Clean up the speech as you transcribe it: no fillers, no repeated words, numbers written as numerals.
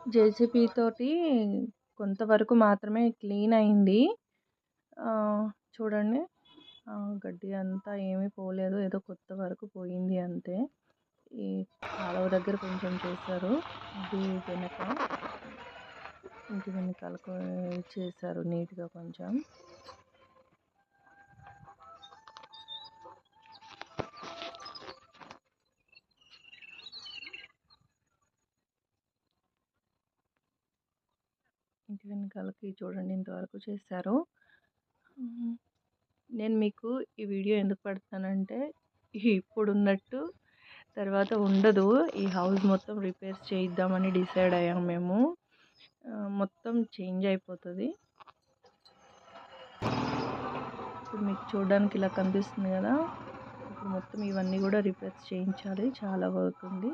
JCB తోటి కొంతవరకు మాత్రమే క్లీన్ అయింది. చూడండి, గడ్డి అంతా ఏమీ పోలేదు, ఏదో కొత్త వరకు పోయింది అంతే. ఈ కాలువ దగ్గర కొంచెం చేశారు, ఇది ఇంటి వెనకాల చేశారు నీట్గా కొంచెం. ఇంటి వెనకాలకి చూడండి ఇంతవరకు చేశారు. నేను మీకు ఈ వీడియో ఎందుకు పెడతానంటే, ఇప్పుడున్నట్టు తర్వాత ఉండదు. ఈ హౌస్ మొత్తం రిపేర్స్ చేయిద్దామని డిసైడ్ అయ్యాం మేము. మొత్తం చేంజ్ అయిపోతుంది. ఇప్పుడు మీకు చూడడానికి ఇలా కనిపిస్తుంది కదా, ఇప్పుడు మొత్తం ఇవన్నీ కూడా రిపేర్స్ చేయించాలి, చాలా వర్క్ ఉంది.